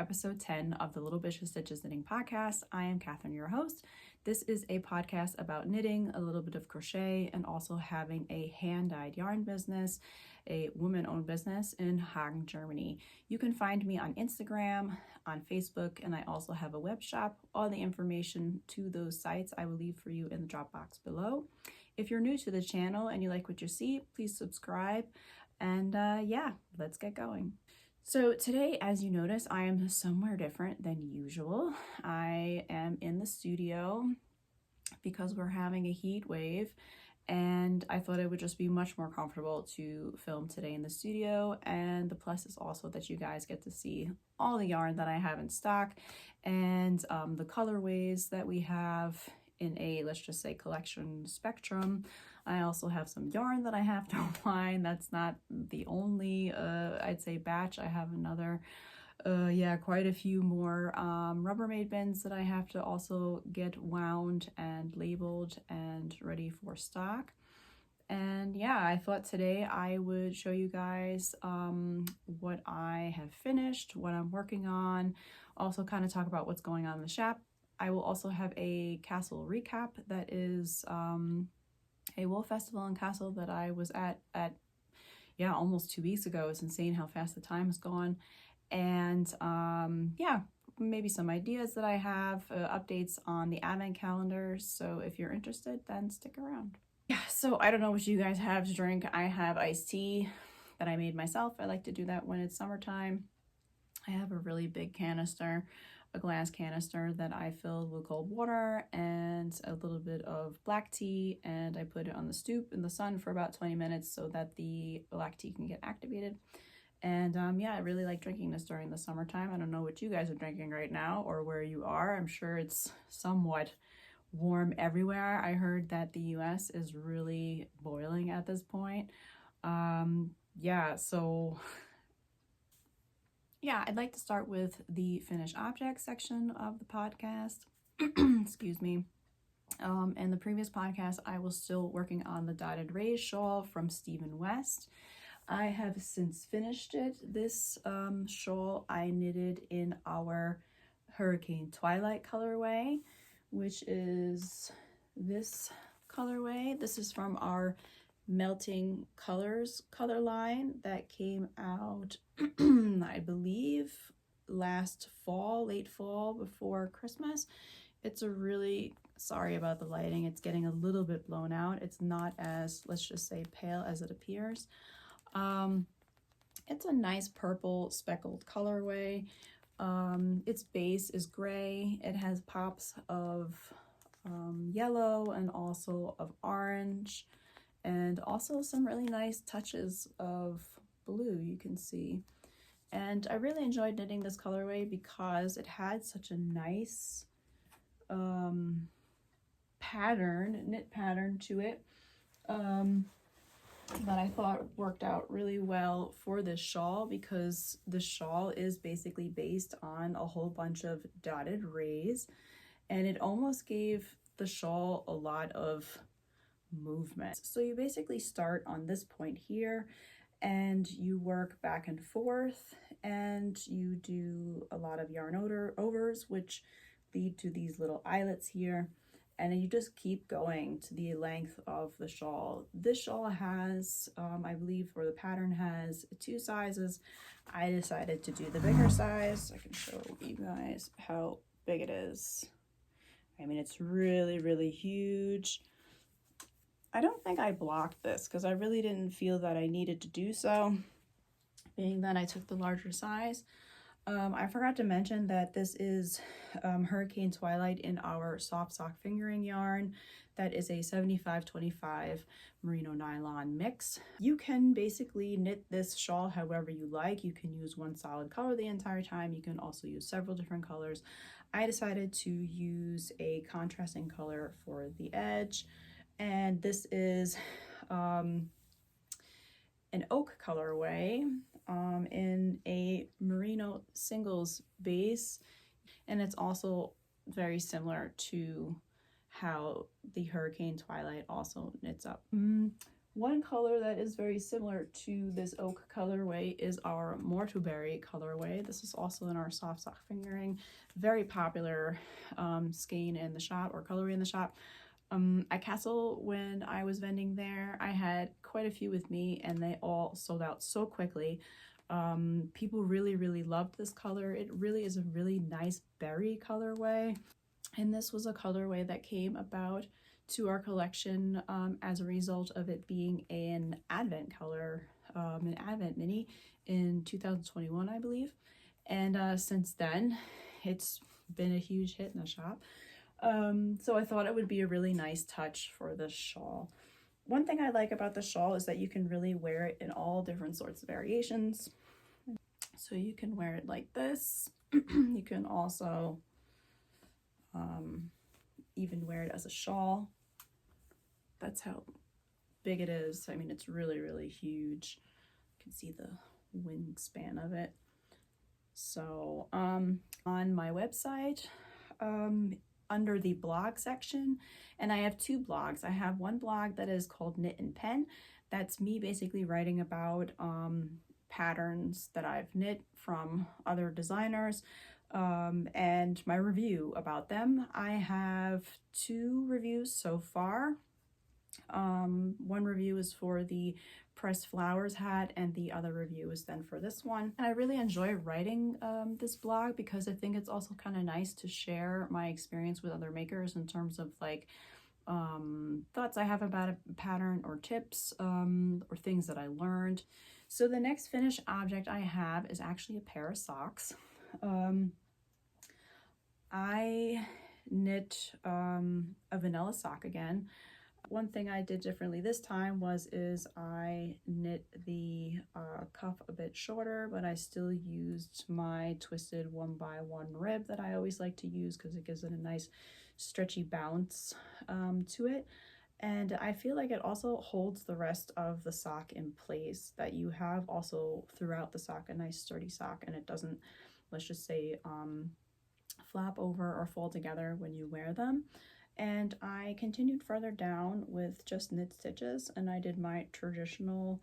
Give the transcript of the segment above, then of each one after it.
episode 10 of the Little Bishes Stitches Knitting Podcast. I am Catherine, your host. This is a podcast about knitting, a little bit of crochet, and also having a hand-dyed yarn business, a woman-owned business in Hagen, Germany. You can find me on Instagram, on Facebook, and I also have a web shop. All the information to those sites I will leave for you in the drop box below. If you're new to the channel and you like what you see, please subscribe. And yeah, let's get going. So today, as you notice, I am somewhere different than usual. I am in the studio because we're having a heat wave, and I thought it would just be much more comfortable to film today in the studio. And the plus is also that you guys get to see all the yarn that I have in stock and the colorways that we have in a, let's just say, collection spectrum. I also have some yarn that I have to wind. That's not the only, I'd say, batch. I have another, quite a few more Rubbermaid bins that I have to also get wound and labeled and ready for stock. And yeah, I thought today I would show you guys what I have finished, what I'm working on, also kind of talk about what's going on in the shop. I will also have a Kassel recap that is a Wollfestivalkassel that I was at almost 2 weeks ago. It's insane how fast the time has gone. And yeah, maybe some ideas that I have, updates on the advent calendar. So if you're interested, then stick around. Yeah, so I don't know what you guys have to drink. I have iced tea that I made myself. I like to do that when it's summertime. I have a really big canister, a glass canister that I filled with cold water and a little bit of black tea, and I put it on the stoop in the sun for about 20 minutes so that the black tea can get activated. And yeah, I really like drinking this during the summertime. I don't know what you guys are drinking right now or where you are. I'm sure it's somewhat warm everywhere. I heard that the US is really boiling at this point. Yeah, I'd like to start with the finished objects section of the podcast. Excuse me. In the previous podcast, I was still working on the dotted rays shawl from Stephen West. I have since finished it. This shawl I knitted in our Hurricane Twilight colorway, which is this colorway. This is from our Melting Colors color line that came out I believe last fall, late fall, before Christmas. It's a really, sorry about the lighting, it's getting a little bit blown out. It's not as, let's just say, pale as it appears. It's a nice purple speckled colorway. Its base is gray. It has pops of yellow and also of orange, and also some really nice touches of blue, you can see. And I really enjoyed knitting this colorway because it had such a nice knit pattern to it that I thought worked out really well for this shawl, because the shawl is basically based on a whole bunch of dotted rays, and it almost gave the shawl a lot of movement. So you basically start on this point here and you work back and forth, and you do a lot of yarn overs, which lead to these little eyelets here, and then you just keep going to the length of the shawl. This shawl has, I believe, or the pattern has 2 sizes. I decided to do the bigger size. I can show you guys how big it is. I mean, it's really, really huge. I don't think I blocked this because I really didn't feel that I needed to do so, being that I took the larger size. I forgot to mention that this is Hurricane Twilight in our soft sock fingering yarn. That is a 75/25 merino nylon mix. You can basically knit this shawl however you like. You can use one solid color the entire time. You can also use several different colors. I decided to use a contrasting color for the edge, and this is an OOAK colorway in a merino singles base, and it's also very similar to how the Hurricane Twilight also knits up. One color that is very similar to this oak colorway is our Mortuberry colorway. This is also in our soft sock fingering, very popular skein in the shop, or colorway in the shop. At Kassel, when I was vending there, I had quite a few with me and they all sold out so quickly. People really loved this color. It really is a really nice berry colorway, and this was a colorway that came about to our collection as a result of it being an advent color, an advent mini in 2021, I believe. And since then, it's been a huge hit in the shop. So I thought it would be a really nice touch for this shawl. One thing I like about the shawl is that you can really wear it in all different sorts of variations. So you can wear it like this. You can also even wear it as a shawl. That's how big it is. I mean, it's really huge. You can see the wingspan of it. So on my website, under the blog section, and I have two blogs. I have one blog that is called Knit and Pen. That's me basically writing about patterns that I've knit from other designers, and my review about them. I have 2 reviews so far. One review is for the pressed flowers hat, and the other review is then for this one. And I really enjoy writing this blog because I think it's also kind of nice to share my experience with other makers in terms of like thoughts I have about a pattern, or tips, or things that I learned. So the next finished object I have is actually a pair of socks. I knit a vanilla sock again. One thing I did differently this time is I knit the cuff a bit shorter, but I still used my twisted 1x1 rib that I always like to use because it gives it a nice stretchy bounce to it. And I feel like it also holds the rest of the sock in place, that you have also throughout the sock a nice sturdy sock, and it doesn't, let's just say, flap over or fall together when you wear them. And I continued further down with just knit stitches, and I did my traditional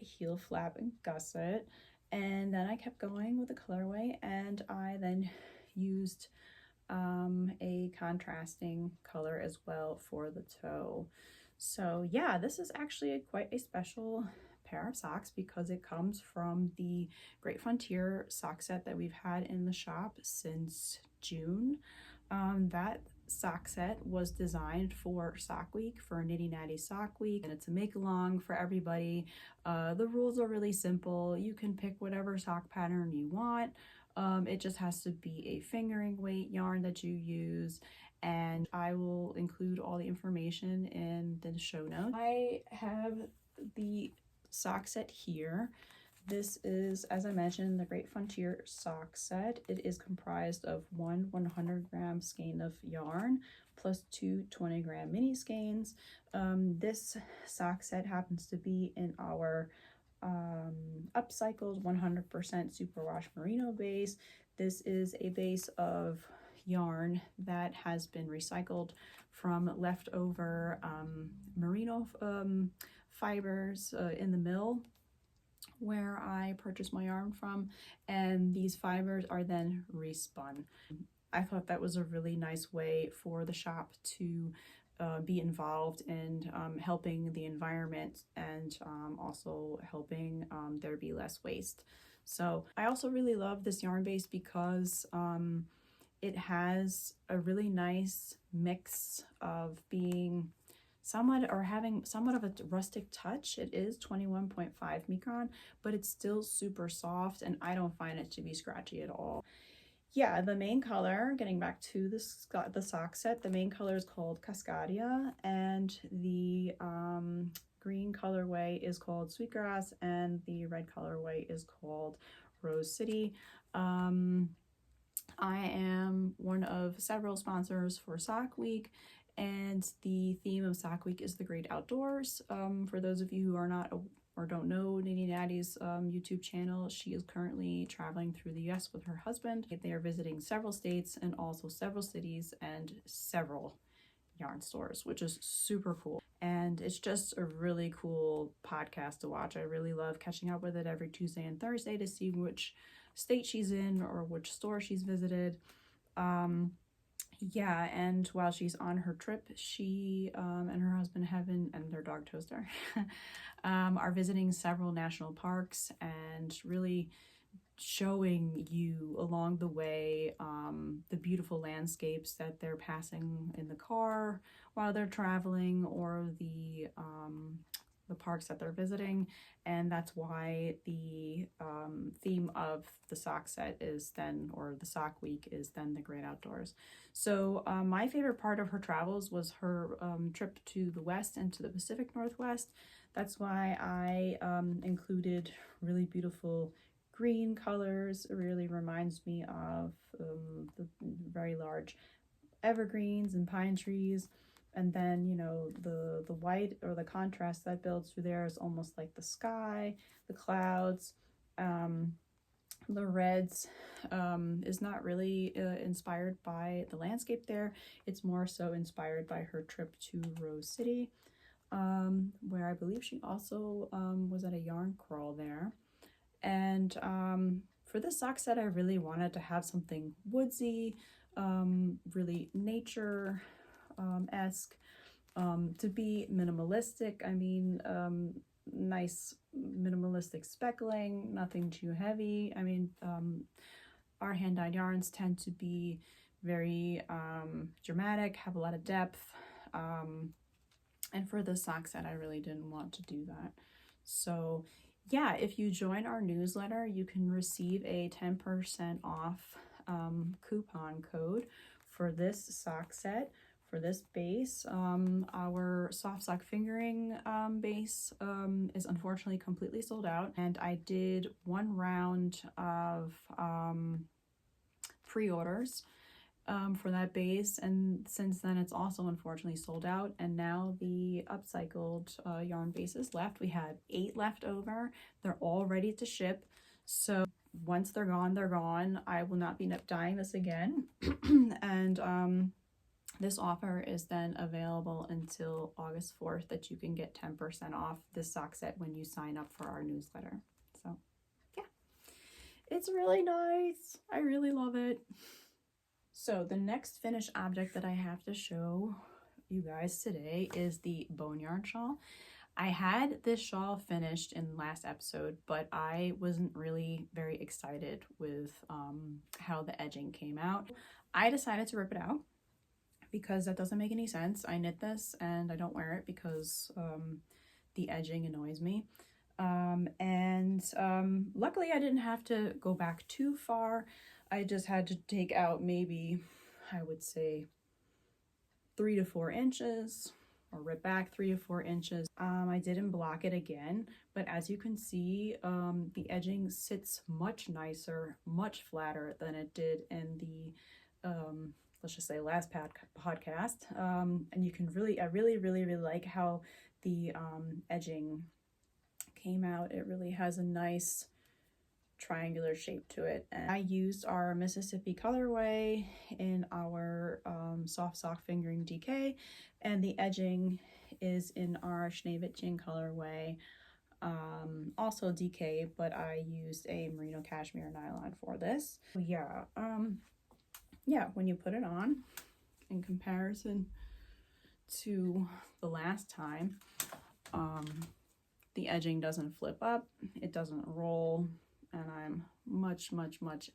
heel flap and gusset, and then I kept going with the colorway, and I then used a contrasting color as well for the toe. So yeah, this is actually quite a special pair of socks because it comes from the Great Frontier sock set that we've had in the shop since June. That sock set was designed for Sock Week, for Nitty Natty Sock Week, and it's a make along for everybody. The rules are really simple. You can pick whatever sock pattern you want. It just has to be a fingering weight yarn that you use, and I will include all the information in the show notes. I have the sock set here. This is, as I mentioned, the Great Frontier sock set. It is comprised of one 100-gram skein of yarn plus 2 20-gram mini skeins. This sock set happens to be in our upcycled 100% superwash merino base. This is a base of yarn that has been recycled from leftover merino fibers in the mill where I purchased my yarn from, and these fibers are then respun. I thought that was a really nice way for the shop to be involved in helping the environment, and also helping there be less waste. So I also really love this yarn base because it has a really nice mix of being having somewhat of a rustic touch. It is 21.5 micron, but it's still super soft, and I don't find it to be scratchy at all. Yeah, the main color, getting back to the sock set, the main color is called Cascadia, and the green colorway is called Sweetgrass, and the red colorway is called Rose City. I am one of several sponsors for Sock Week, and the theme of Sock Week is the great outdoors. For those of you who are not or don't know Nitty Natty's YouTube channel, she is currently traveling through the US with her husband. They are visiting several states and also several cities and several yarn stores, which is super cool. And it's just a really cool podcast to watch. I really love catching up with it every Tuesday and Thursday to see which state she's in or which store she's visited. Yeah, and while she's on her trip, she and her husband Heaven and their dog Toaster are visiting several national parks and really showing you along the way the beautiful landscapes that they're passing in the car while they're traveling, or the parks that they're visiting. And that's why the theme of the sock set is then, or the sock week is then, the great outdoors. So my favorite part of her travels was her trip to the west and to the Pacific Northwest. That's why I included really beautiful green colors. It really reminds me of the very large evergreens and pine trees. And then, you know, the white, or the contrast that builds through there, is almost like the sky, the clouds. The reds is not really inspired by the landscape there. It's more so inspired by her trip to Rose City, where I believe she also was at a yarn crawl there. And for this sock set, I really wanted to have something woodsy, really nature esque, to be minimalistic. I mean, nice minimalistic speckling, nothing too heavy. I mean, our hand-dyed yarns tend to be very dramatic, have a lot of depth, and for the sock set, I really didn't want to do that. So yeah, if you join our newsletter, you can receive a 10% off coupon code for this sock set. For this base, our soft sock fingering base is unfortunately completely sold out, and I did one round of pre-orders for that base, and since then it's also unfortunately sold out. And now the upcycled yarn bases left. We had 8 left over. They're all ready to ship, so once they're gone, they're gone. I will not be dyeing this again. And this offer is then available until August 4th, that you can get 10% off this sock set when you sign up for our newsletter. So yeah, it's really nice. I really love it. So the next finished object that I have to show you guys today is the Boneyard shawl. I had this shawl finished in the last episode, but I wasn't really very excited with how the edging came out. I decided to rip it out because that doesn't make any sense. I knit this and I don't wear it because the edging annoys me. Luckily I didn't have to go back too far. I just had to take out maybe, I would say, 3 to 4 inches, or rip back 3 to 4 inches. I didn't block it again, but as you can see, the edging sits much nicer, much flatter than it did in the let's just say last podcast. And you can really, I really like how the edging came out. It really has a nice triangular shape to it. And I used our Mississippi colorway in our soft sock fingering DK, and the edging is in our Schneewittchen colorway, also DK, but I used a merino cashmere nylon for this. Yeah, yeah, when you put it on, in comparison to the last time, the edging doesn't flip up, it doesn't roll, and I'm much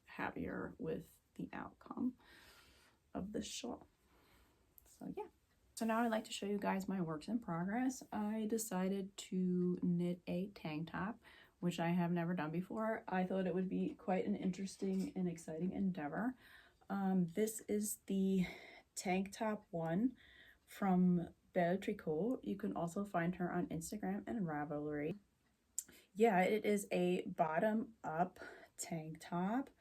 happier with the outcome of this shawl. So yeah. So now I'd like to show you guys my works in progress. I decided to knit a tank top, which I have never done before. I thought it would be quite an interesting and exciting endeavor. This is the tank top one from Belle Tricot. You can also find her on Instagram and Ravelry. Yeah, it is a bottom up tank top.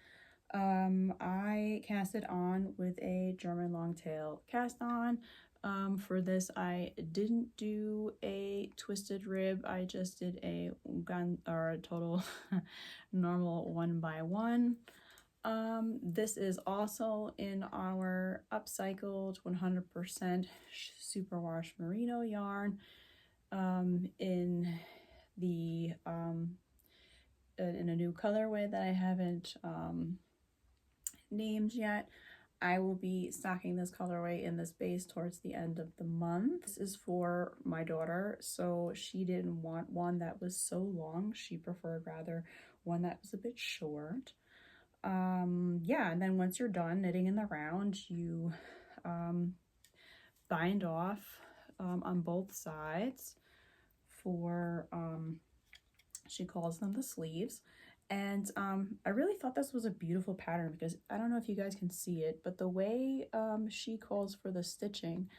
I cast it on with a German longtail cast on. For this, I didn't do a twisted rib. I just did a total normal 1x1. This is also in our upcycled 100% superwash merino yarn, in the in a new colorway that I haven't named yet. I will be stocking this colorway in this base towards the end of the month. This is for my daughter, so she didn't want one that was so long. She preferred rather one that was a bit short. Yeah, and then once you're done knitting in the round, you bind off on both sides for, she calls them the sleeves. And I really thought this was a beautiful pattern because I don't know if you guys can see it, but the way she calls for the stitching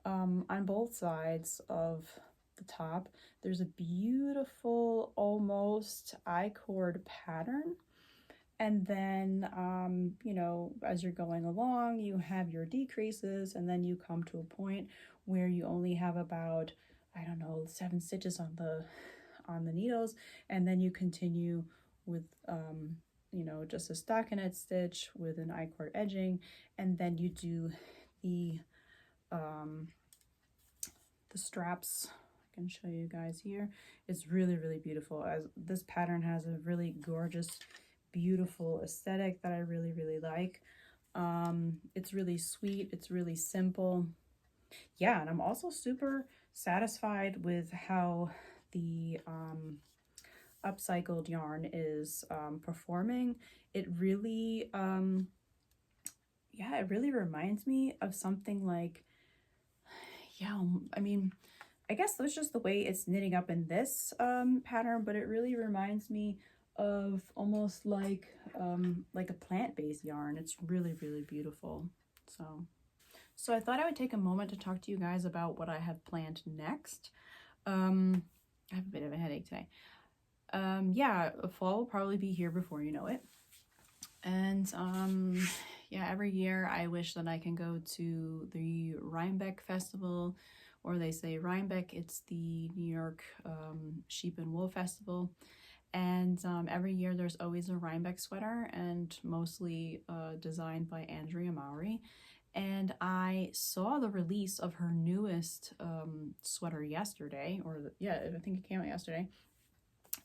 on both sides of the top, there's a beautiful almost I-cord pattern. And then, you know, as you're going along, you have your decreases, and then you come to a point where you only have about, I don't know, 7 stitches on the needles, and then you continue with, you know, just a stockinette stitch with an I-cord edging, and then you do the straps. I can show you guys here. It's really, really beautiful, as this pattern has a really gorgeous, beautiful aesthetic that I really, really like. It's really sweet, it's really simple. Yeah, and I'm also super satisfied with how the upcycled yarn is performing. It really, yeah, it really reminds me of something like, yeah, I mean, I guess that's just the way it's knitting up in this pattern, but it really reminds me of almost like a plant-based yarn. It's really, really beautiful. So I thought I would take a moment to talk to you guys about what I have planned next. I have a bit of a headache today. Yeah, fall will probably be here before you know it. And yeah, every year I wish that I can go to the Rhinebeck Festival, or they say Rhinebeck, it's the New York Sheep and Wool Festival. And every year there's always a Rhinebeck sweater, and mostly designed by Andrea Mowry. And I saw the release of her newest sweater yesterday, yeah, I think it came out yesterday.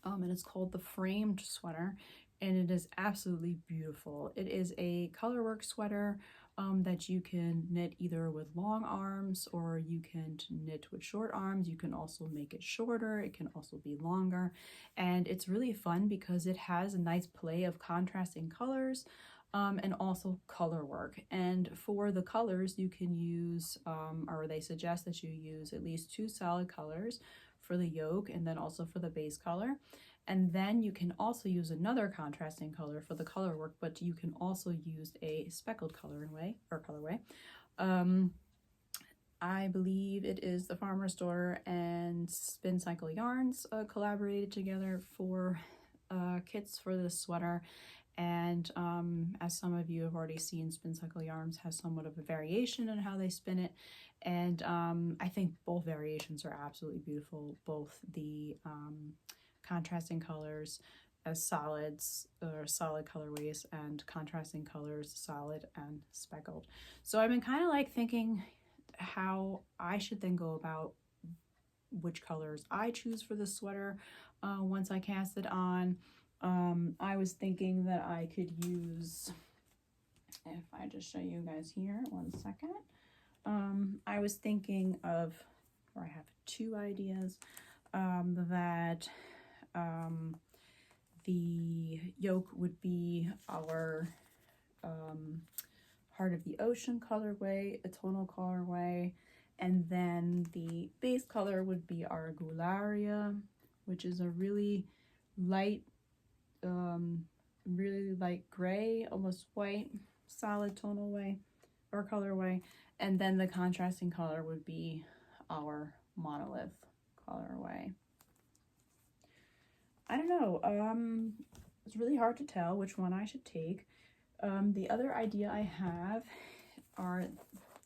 And it's called the Framed Sweater, and it is absolutely beautiful. It is a colorwork sweater that you can knit either with long arms, or you can knit with short arms. You can also make it shorter, it can also be longer, and it's really fun because it has a nice play of contrasting colors and also color work. And for the colors, you can use, or they suggest that you use at least 2 solid colors for the yoke, and then also for the base color. And then you can also use another contrasting color for the color work, but you can also use a speckled colorway. I believe it is the Farmer's Daughter and Spin Cycle Yarns collaborated together for kits for this sweater. And as some of you have already seen, Spin Cycle Yarns has somewhat of a variation in how they spin it. And I think both variations are absolutely beautiful, both the contrasting colors as solids, or solid colorways, and contrasting colors, solid and speckled. So I've been kind of like thinking how I should then go about which colors I choose for the sweater once I cast it on. I was thinking that I could use, if I just show you guys here, 1 second. I was thinking of, or I have 2 ideas, that the yoke would be our Heart of the Ocean colorway, a tonal colorway, and then the base color would be our Gularia, which is a really light gray, almost white, solid tonal way or colorway. And then the contrasting color would be our Monolith colorway. I don't know, it's really hard to tell which one I should take. The other idea I have are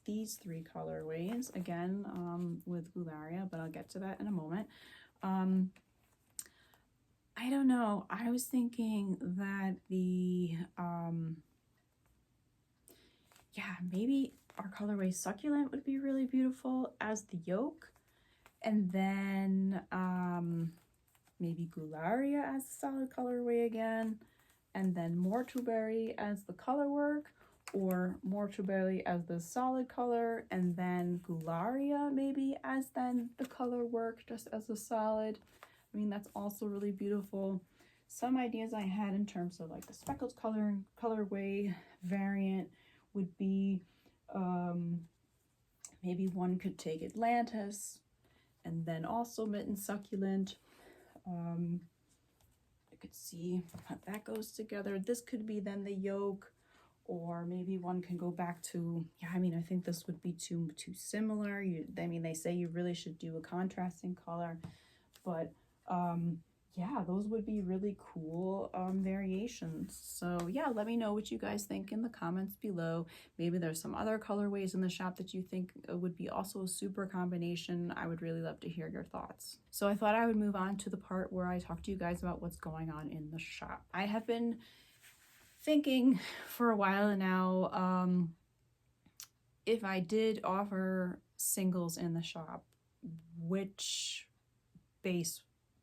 these 3 colorways, again with Gularia, but I'll get to that in a moment. I don't know, I was thinking that the yeah, maybe our colorway Succulent would be really beautiful as the yoke. And then maybe Gularia as the solid colorway again. And then Mortuberry as the color work, or Mortuberry as the solid color, and then Gularia maybe as then the color work, just as a solid. I mean, that's also really beautiful. Some ideas I had in terms of like the speckled colorway variant would be maybe one could take Atlantis and then also Mitten Succulent. I could see how that goes together. This could be then the yoke, or maybe one can go back to, yeah, I mean, I think this would be too similar. I mean, they say you really should do a contrasting color, but yeah, those would be really cool variations. So yeah, let me know what you guys think in the comments below. Maybe there's some other colorways in the shop that you think would be also a super combination. I would really love to hear your thoughts. So I thought I would move on to the part where I talk to you guys about what's going on in the shop. I have been thinking for a while now, if I did offer singles in the shop, which base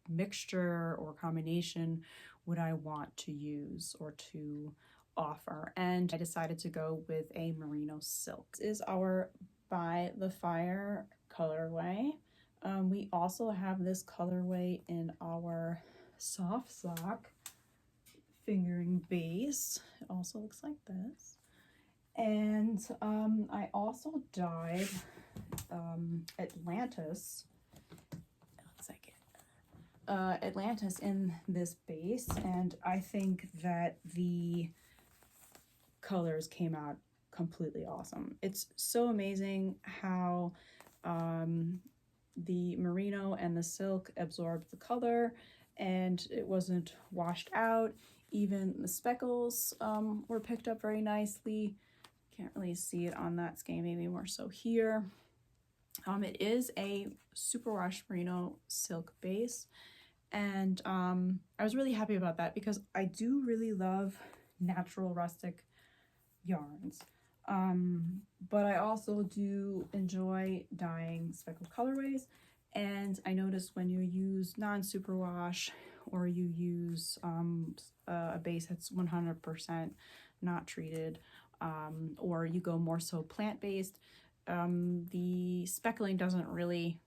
mixture or combination would I want to use or to offer, and I decided to go with a merino silk. This is our By the Fire colorway. We also have this colorway in our soft sock fingering base. It also looks like this. And I also dyed Atlantis. Atlantis in this base, and I think that the colors came out completely awesome. It's so amazing how the merino and the silk absorbed the color and it wasn't washed out. Even the speckles were picked up very nicely. Can't really see it on that skein, maybe more so here. It is a superwash merino silk base, and I was really happy about that because I do really love natural rustic yarns, but I also do enjoy dyeing speckled colorways. And I noticed when you use non-superwash or you use a base that's 100% not treated, or you go more so plant-based, the speckling doesn't really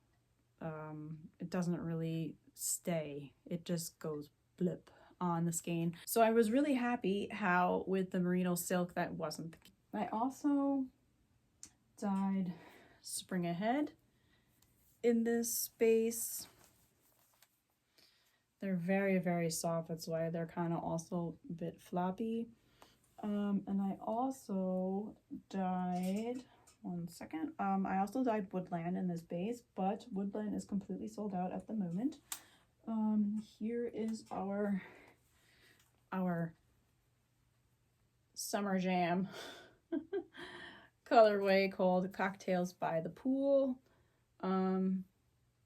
stay. It just goes blip on the skein. So I was really happy how with the merino silk that wasn't the case. I also dyed Spring Ahead in this space. They're very, very soft. That's why they're kind of also a bit floppy. And I also dyed, one second, I also dyed Woodland in this base, but Woodland is completely sold out at the moment. Here is our Summer Jam colorway called Cocktails by the Pool.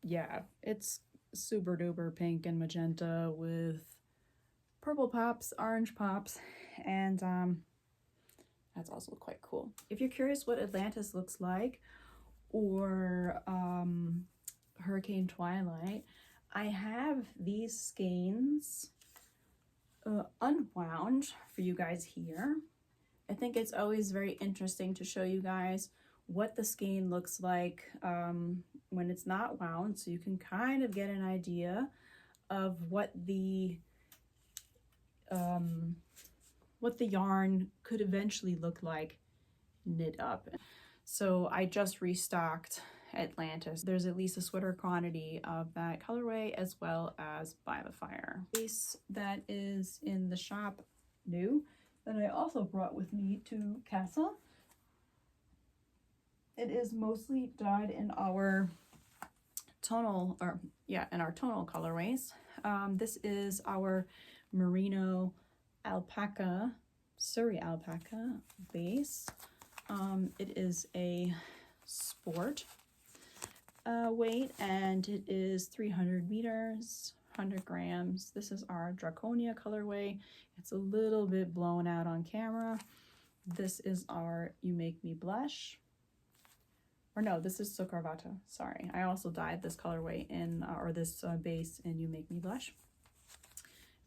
Yeah, it's super duper pink and magenta with purple pops, orange pops, and that's also quite cool. If you're curious what Atlantis looks like, or Hurricane Twilight, I have these skeins unwound for you guys here. I think it's always very interesting to show you guys what the skein looks like when it's not wound, so you can kind of get an idea of what the yarn could eventually look like knit up. So I just restocked Atlantis. There's at least a sweater quantity of that colorway as well as By the Fire. Piece that is in the shop new that I also brought with me to Kassel. It is mostly dyed in our tonal, colorways. This is our Merino alpaca, Surrey alpaca base. It is a sport weight, and it is 300 meters, 100 grams. This is our Draconia colorway. It's a little bit blown out on camera, This is our You Make Me Blush. Or no, this is Sockweek2024. Sorry, I also dyed this colorway in, or this base in You Make Me Blush.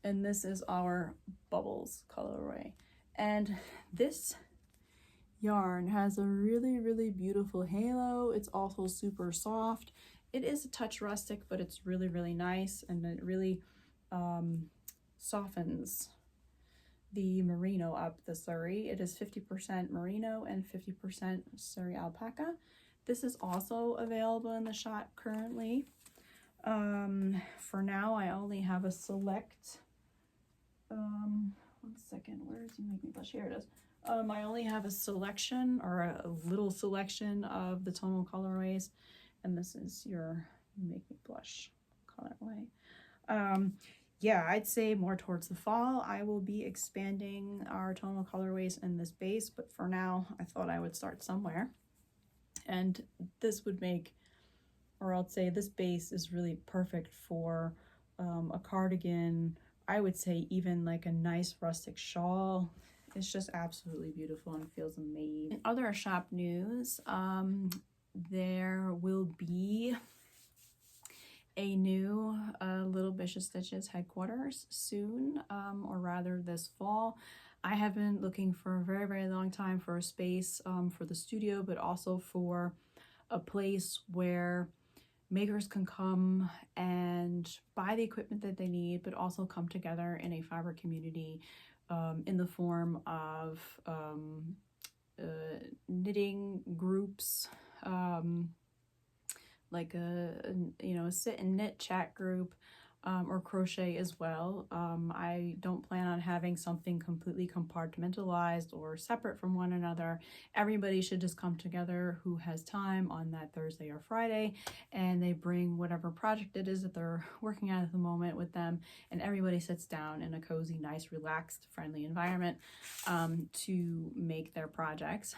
And this is our Bubbles colorway. And this yarn has a really, really beautiful halo. It's also super soft. It is a touch rustic, but it's really, really nice, and it really softens the merino up the Surrey. It is 50% merino and 50% Surrey alpaca. This is also available in the shop currently. For now, I only have a select, one second, where is You Make Me Blush? Here it is. I only have a selection, or a little selection of the tonal colorways, and this is your You Make Me Blush colorway. Yeah, I'd say more towards the fall, I will be expanding our tonal colorways in this base, but for now, I thought I would start somewhere. And this would make, or I'll say this base is really perfect for a cardigan. I would say even like a nice rustic shawl. It's just absolutely beautiful and feels amazing. In other shop news, there will be a new Little Bishes Stitches headquarters soon, or rather this fall. I have been looking for a very, very long time for a space for the studio, but also for a place where makers can come and buy the equipment that they need, but also come together in a fabric community in the form of knitting groups, like a sit and knit chat group, or crochet as well. I don't plan on having something completely compartmentalized or separate from one another. Everybody should just come together who has time on that Thursday or Friday, and they bring whatever project it is that they're working at the moment with them, and everybody sits down in a cozy, nice, relaxed, friendly environment to make their projects,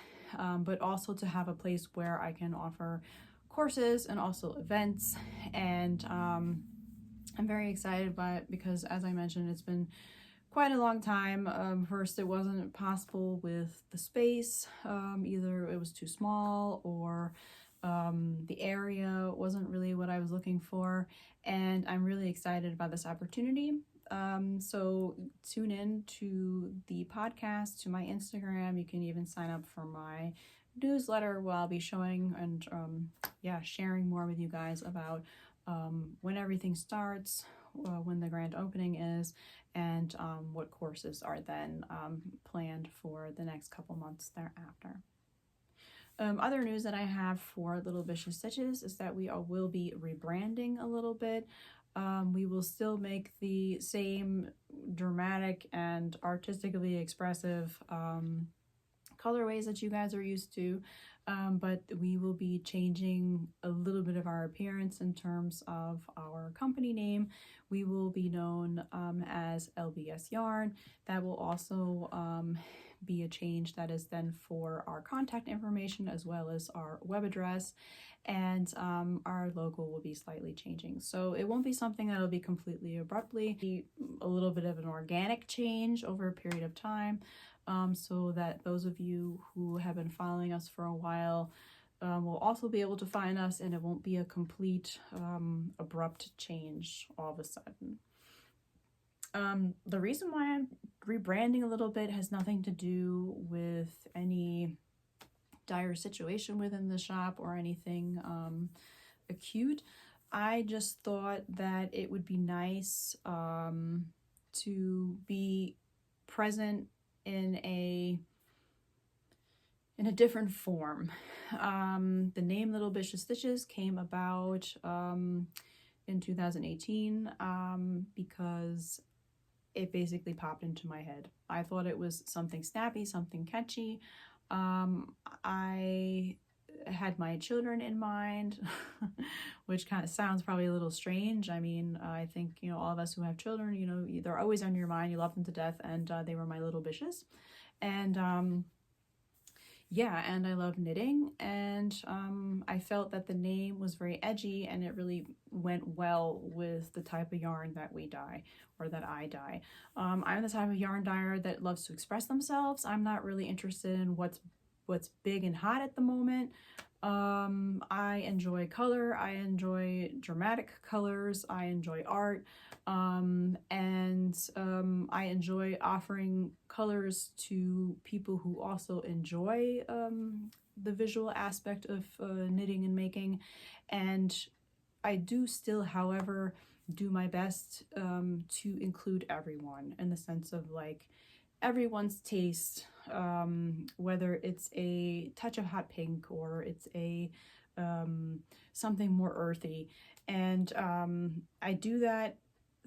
but also to have a place where I can offer courses and also events. And I'm very excited by it because, as I mentioned, it's been quite a long time. First, it wasn't possible with the space. Either it was too small, or the area wasn't really what I was looking for. And I'm really excited about this opportunity. So tune in to the podcast, to my Instagram. You can even sign up for my newsletter where I'll be showing and sharing more with you guys about when everything starts, when the grand opening is, and what courses are then planned for the next couple months thereafter. Other news that I have for Little Bishes Stitches is that we will be rebranding a little bit. We will still make the same dramatic and artistically expressive colorways that you guys are used to, but we will be changing a little bit of our appearance in terms of our company name. We will be known as LBS-Yarn. That will also be a change that is then for our contact information as well as our web address, and our logo will be slightly changing. So it won't be something that'll be completely abruptly, be a little bit of an organic change over a period of time. So that those of you who have been following us for a while will also be able to find us, and it won't be a complete abrupt change all of a sudden. The reason why I'm rebranding a little bit has nothing to do with any dire situation within the shop or anything acute. I just thought that it would be nice to be present in a different form. The name Little Bishes Stitches came about in 2018 because it basically popped into my head. I thought it was something snappy, something catchy. I had my children in mind, which kind of sounds probably a little strange. I mean, I think, all of us who have children, they're always on your mind. You love them to death, and they were my little bishes. And and I love knitting, and I I felt that the name was very edgy and it really went well with the type of yarn that we dye, or that I dye. I'm the type of yarn dyer that loves to express themselves. I'm not really interested in what's big and hot at the moment. I enjoy color, I enjoy dramatic colors, I enjoy art, and I enjoy offering colors to people who also enjoy the visual aspect of knitting and making. And I do still, however, do my best to include everyone, in the sense of like everyone's taste, whether it's a touch of hot pink or it's a something more earthy. And I do that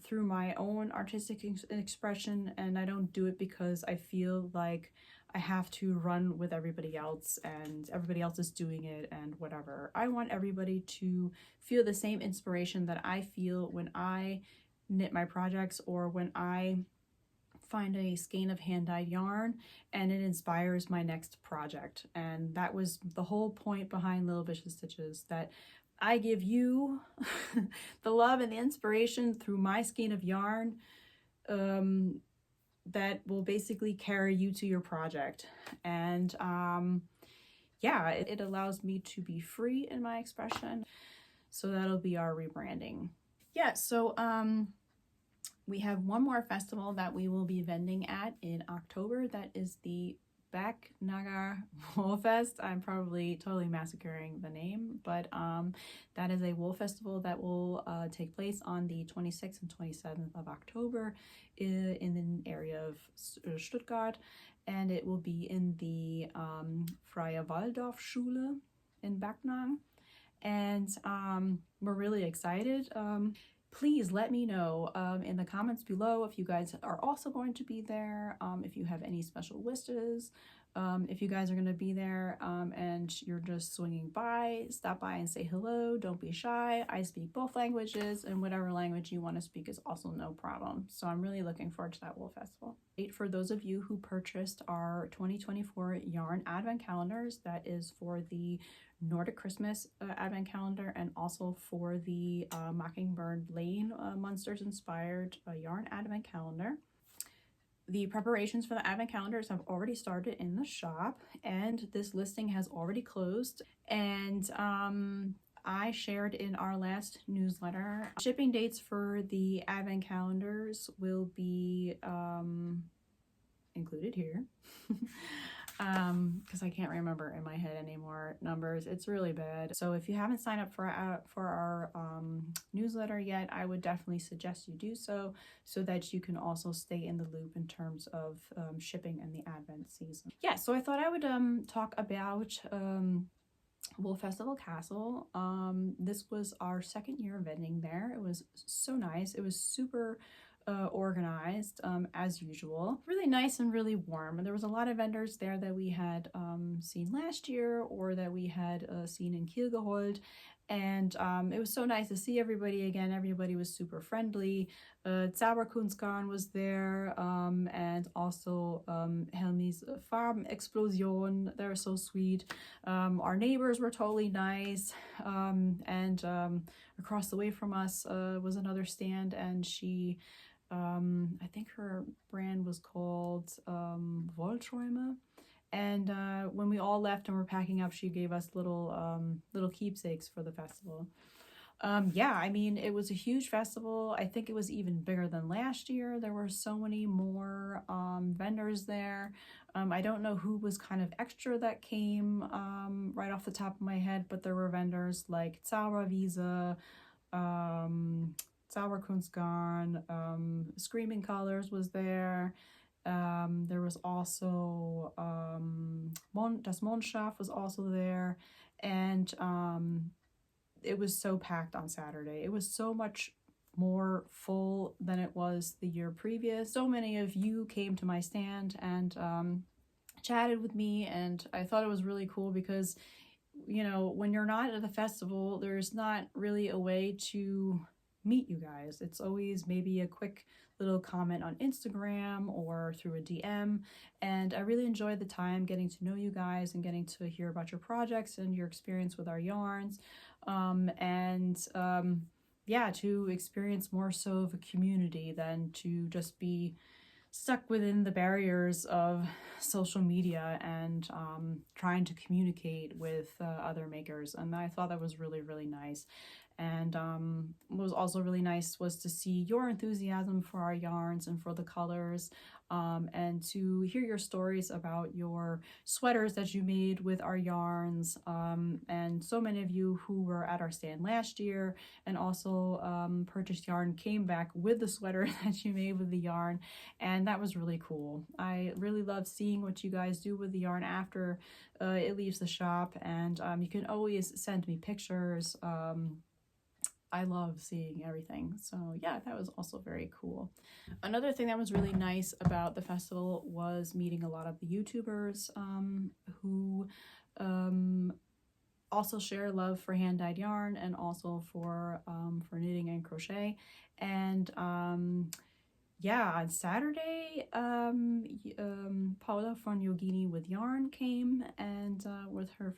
through my own artistic expression, and I don't do it because I feel like I have to run with everybody else and everybody else is doing it and whatever. I want everybody to feel the same inspiration that I feel when I knit my projects, or when I find a skein of hand-dyed yarn and it inspires my next project. And that was the whole point behind Little Bishes Stitches, that I give you the love and the inspiration through my skein of yarn that will basically carry you to your project. And yeah, it allows me to be free in my expression. So that'll be our rebranding. Yeah, so we have one more festival that we will be vending at in October. That is the Naga Wollfest. I'm probably totally massacring the name, but that is a wool festival that will take place on the 26th and 27th of October in the area of Stuttgart, and it will be in the Freie Waldorfschule in Backnang. And we're really excited. Please let me know in the comments below if you guys are also going to be there, if you have any special wishes, if you guys are going to be there and you're just swinging by, stop by and say hello. Don't be shy. I speak both languages, and whatever language you want to speak is also no problem. So I'm really looking forward to that Wool Festival. For those of you who purchased our 2024 yarn advent calendars, that is for the Nordic Christmas advent calendar and also for the Mockingbird Lane Monsters inspired yarn advent calendar. The preparations for the advent calendars have already started in the shop, and this listing has already closed. And I shared in our last newsletter, shipping dates for the advent calendars will be included here. Because I can't remember in my head anymore numbers. It's really bad. So if you haven't signed up for our newsletter yet, I would definitely suggest you do so that you can also stay in the loop in terms of shipping and the Advent season. Yeah, so I thought I would talk about Wollfestivalkassel. This was our second year vending there. It was so nice. It was super organized as usual. Really nice and really warm. And there was a lot of vendors there that we had seen last year or that we had seen in Kielgehold. And it was so nice to see everybody again. Everybody was super friendly. Zauberkunstgarn was there, and also Helmi's Farbenexplosion. They're so sweet. Our neighbors were totally nice. And across the way from us was another stand, and she I think her brand was called Wollträume. And when we all left and were packing up, she gave us little keepsakes for the festival. Yeah, I mean, it was a huge festival. I think it was even bigger than last year. There were so many more vendors there. I don't know who was kind of extra that came right off the top of my head, but there were vendors like Zauberwiese, Zauberkunstgarn, Screaming Colors was there. There was also Das Mondschaf was also there, and it was so packed on Saturday. It was so much more full than it was the year previous. So many of you came to my stand and chatted with me, and I thought it was really cool because, you know, when you're not at the festival, there's not really a way to meet you guys. It's always maybe a quick little comment on Instagram or through a DM, and I really enjoyed the time getting to know you guys and getting to hear about your projects and your experience with our yarns, yeah, to experience more so of a community than to just be stuck within the barriers of social media and trying to communicate with other makers. And I thought that was really, really nice. And what was also really nice was to see your enthusiasm for our yarns and for the colors, and to hear your stories about your sweaters that you made with our yarns, and so many of you who were at our stand last year and also purchased yarn came back with the sweater that you made with the yarn, and that was really cool. I really love seeing what you guys do with the yarn after it leaves the shop, and you can always send me pictures. I love seeing everything. So yeah, that was also very cool. Another thing that was really nice about the festival was meeting a lot of the YouTubers who also share love for hand-dyed yarn and also for knitting and crochet. And yeah, on Saturday, Paula from Yogini with Yarn came and with her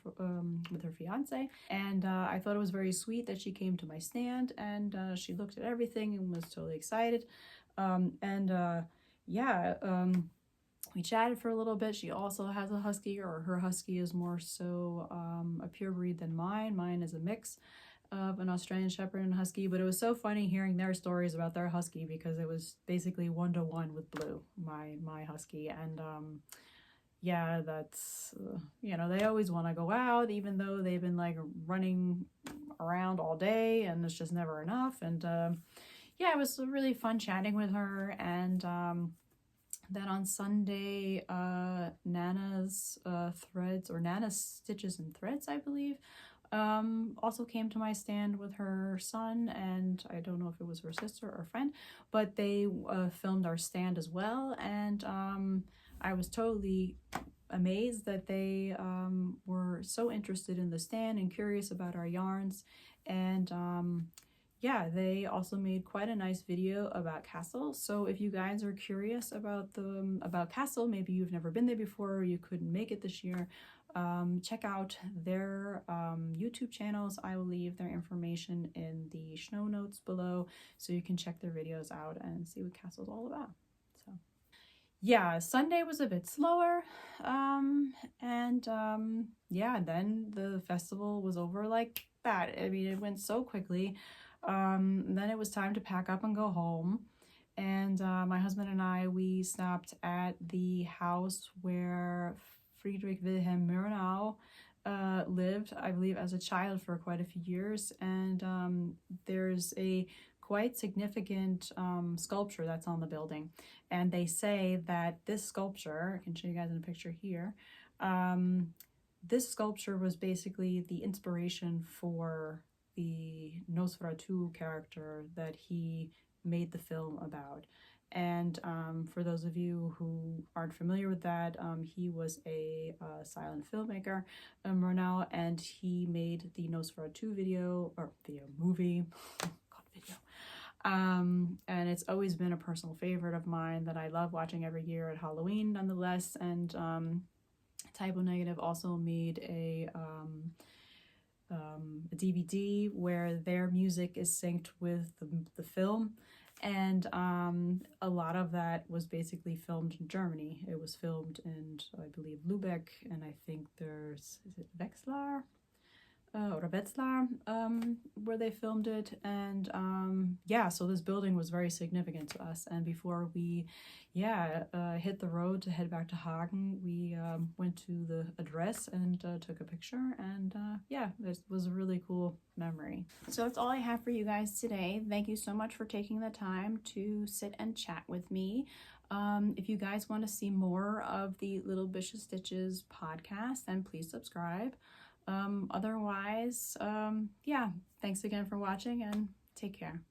fiance, and I thought it was very sweet that she came to my stand and she looked at everything and was totally excited. We chatted for a little bit. She also has a husky, or her husky is more so a pure breed than mine. Mine is a mix of an Australian Shepherd and Husky, but it was so funny hearing their stories about their Husky because it was basically 1-to-1 with Blue, my Husky. And yeah, that's you know, they always want to go out even though they've been like running around all day and it's just never enough. And yeah, it was really fun chatting with her. And then on Sunday, Nana's Threads, or Nana's Stitches and Threads, I believe, also came to my stand with her son, and I don't know if it was her sister or friend, but they filmed our stand as well. And I was totally amazed that they were so interested in the stand and curious about our yarns. And yeah, they also made quite a nice video about Kassel. So if you guys are curious about Kassel, maybe you've never been there before or you couldn't make it this year, check out their YouTube channels. I will leave their information in the show notes below so you can check their videos out and see what Kassel's all about. So yeah, Sunday was a bit slower, yeah, then the festival was over like that. I mean, it went so quickly. Then it was time to pack up and go home. And my husband and I, we stopped at the house where Friedrich Wilhelm Merino lived, I believe, as a child for quite a few years. And there's a quite significant sculpture that's on the building. And they say that this sculpture, I can show you guys in a picture here, this sculpture was basically the inspiration for the Nosferatu character that he made the film about. And for those of you who aren't familiar with that, he was a silent filmmaker, Merino, and he made the Nosferatu movie, and it's always been a personal favorite of mine that I love watching every year at Halloween nonetheless. And Typo Negative also made a DVD where their music is synced with the film, and a lot of that was basically filmed in Germany. It was filmed in, I believe, Lübeck, and I think is it Wetzlar? Or Wetzlar, where they filmed it. And yeah, so this building was very significant to us. And before we hit the road to head back to Hagen, we went to the address and took a picture. And yeah, this was a really cool memory. So that's all I have for you guys today. Thank you so much for taking the time to sit and chat with me. If you guys want to see more of the Little Bishes Stitches podcast, then please subscribe. Otherwise, yeah, thanks again for watching and take care.